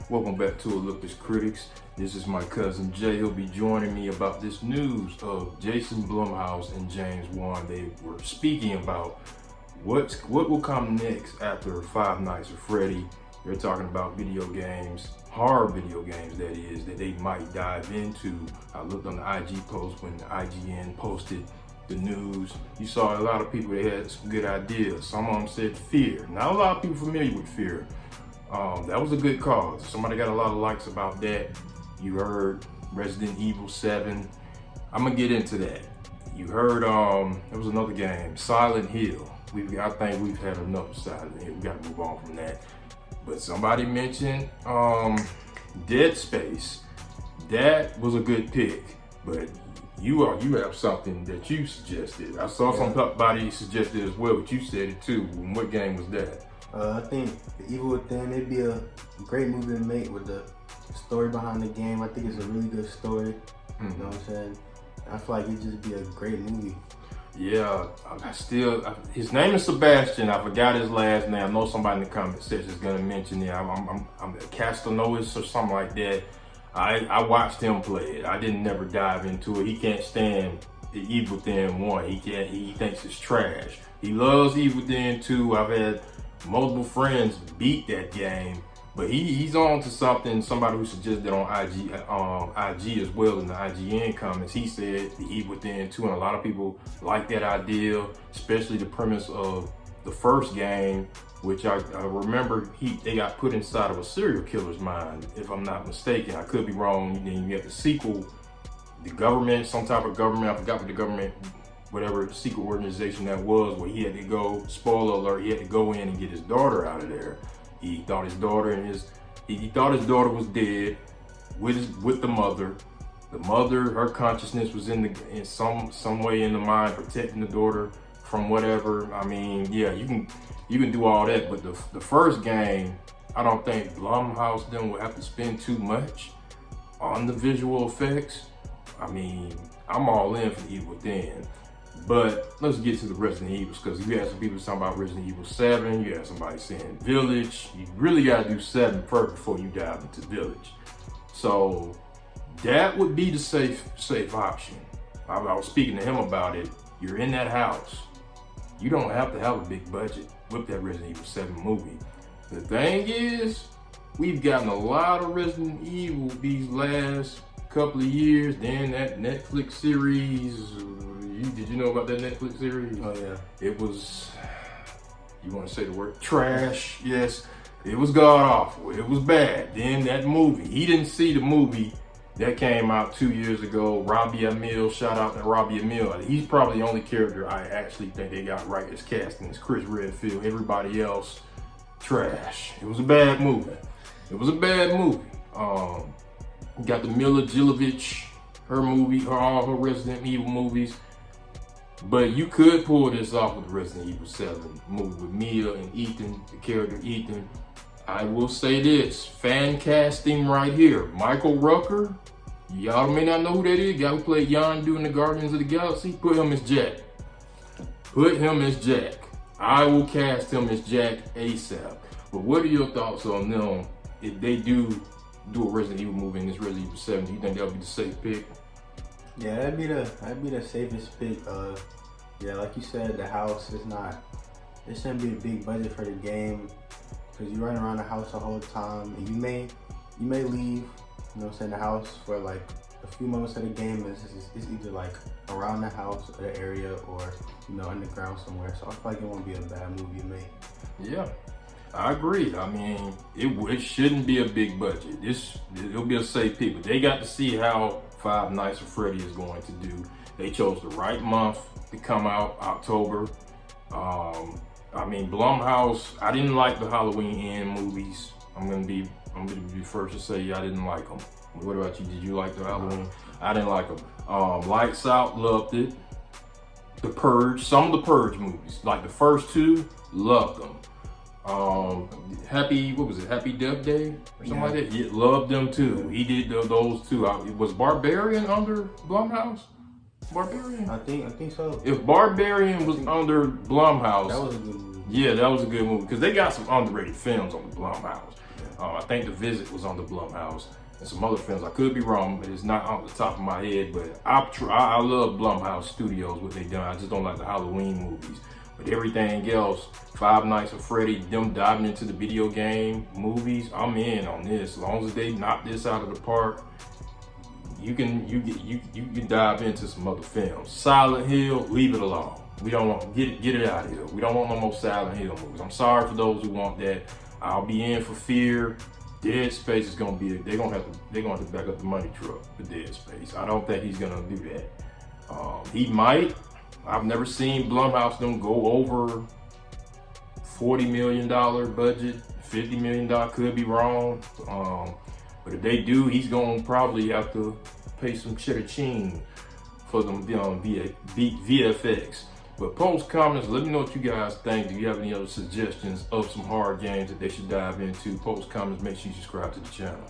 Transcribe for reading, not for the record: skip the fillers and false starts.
Welcome back to Olympus Critics. This is my cousin Jay. He'll be joining me about this news of Jason BlumHouse and James Wan. They were speaking about what will come next after Five Nights at Freddy. They're talking about video games, horror video games that is, that they might dive into. I looked on the IG post when the IGN posted the news. You saw a lot of people, they had some good ideas. Some of them said fear. Not a lot of people familiar with fear. That was a good cause. Somebody got a lot of likes about that. You heard Resident Evil 7. I'm gonna get into that. You heard there was another game, Silent Hill. I think we've had enough of Silent Hill. We gotta move on from that. But somebody mentioned Dead Space. That was a good pick, but you have something that you suggested. I saw somebody suggested as well, but you said it too. What game was that? I think The Evil Within, it'd be a great movie to make with the story behind the game. I think it's a really good story. You know what I'm saying? I feel like it'd just be a great movie. Yeah, his name is Sebastian. I forgot his last name. I know somebody in the comment section is gonna mention it. I'm Castanovas or something like that. I watched him play it. I didn't never dive into it. He can't stand the Evil Within 1. He thinks it's trash. He loves Evil Within 2. I've had multiple friends beat that game, but he's on to something. Somebody who suggested on IG as well in the IGN comments, he said the Evil Within 2, and a lot of people like that idea, especially the premise of the first game, which I remember they got put inside of a serial killer's mind, if I'm not mistaken. I could be wrong. Then you have the sequel, the government, some type of government, I forgot what the government, whatever secret organization that was, where he had to go, spoiler alert, he had to go in and get his daughter out of there. He thought his daughter was dead with the mother. The mother, her consciousness was in some way in the mind, protecting the daughter from whatever. I mean, yeah, you can do all that, but the first game, I don't think BlumHouse then will have to spend too much on the visual effects. I mean, I'm all in for Evil Within. But let's get to the Resident Evils, because you had some people talking about Resident Evil 7, you had somebody saying Village. You really gotta do 7 first before you dive into Village. So that would be the safe option. I was speaking to him about it. You're in that house. You don't have to have a big budget with that Resident Evil 7 movie. The thing is, we've gotten a lot of Resident Evil these last couple of years. Then that Netflix series, did you know about that Netflix series? Oh yeah. It was, you want to say the word trash? Yes, it was god awful. It was bad. Then that movie, he didn't see the movie that came out 2 years ago. Robbie Amell, shout out to Robbie Amell. He's probably the only character I actually think they got right as casting is Chris Redfield. Everybody else, trash. It was a bad movie. It was a bad movie. Got the Mila Jovovich, her movie, all her Resident Evil movies. But you could pull this off with the Resident Evil 7 movie with Mia and Ethan, the character Ethan. I will say this, fan casting right here. Michael Rooker, y'all may not know who that is, guy who played Yondu in the Guardians of the Galaxy. Put him as Jack. Put him as Jack. I will cast him as Jack ASAP. But what are your thoughts on them if they do a Resident Evil movie in this Resident Evil 7? Do you think that'll be the safe pick? Yeah, that'd be the safest pick. Yeah, like you said, the house is not. It shouldn't be a big budget for the game, because you run around the house the whole time, and you may leave. You know what I'm saying? The house for like a few moments of the game is either like around the house or the area, or underground somewhere. So I feel like it won't be a bad movie to make. Yeah, I agree. I mean, it shouldn't be a big budget. It'll be a safe pick, but they got to see how Five Nights at Freddy is going to do. They chose the right month to come out, October. I mean, BlumHouse, I didn't like the Halloween End movies. I'm gonna be first to say I didn't like them. What about you? Did you like the Halloween? I didn't like them. Lights Out, loved it. The Purge, some of the Purge movies, like the first two, loved them. Happy Death Day or something like that? Yeah, loved them too. He did those two. Was Barbarian under BlumHouse? Barbarian? I think so. If Barbarian was under BlumHouse, that was a good movie. Yeah, that was a good movie, because they got some underrated films on the BlumHouse. I think The Visit was on the BlumHouse, and some other films. I could be wrong, but it's not off the top of my head. But I love BlumHouse Studios, what they done. I just don't like the Halloween movies. But everything else, Five Nights at Freddy, them diving into the video game movies, I'm in on this. As long as they knock this out of the park, you can dive into some other films. Silent Hill, leave it alone. We don't want get it out of here. We don't want no more Silent Hill movies. I'm sorry for those who want that. I'll be in for Fear. Dead Space is gonna be. They're gonna have to back up the money truck for Dead Space. I don't think he's gonna do that. He might. I've never seen BlumHouse them go over $40 million budget, $50 million. Could be wrong. But if they do, he's gonna probably have to pay some ching for them VFX. But post comments, let me know what you guys think. Do you have any other suggestions of some hard games that they should dive into? Post comments, make sure you subscribe to the channel.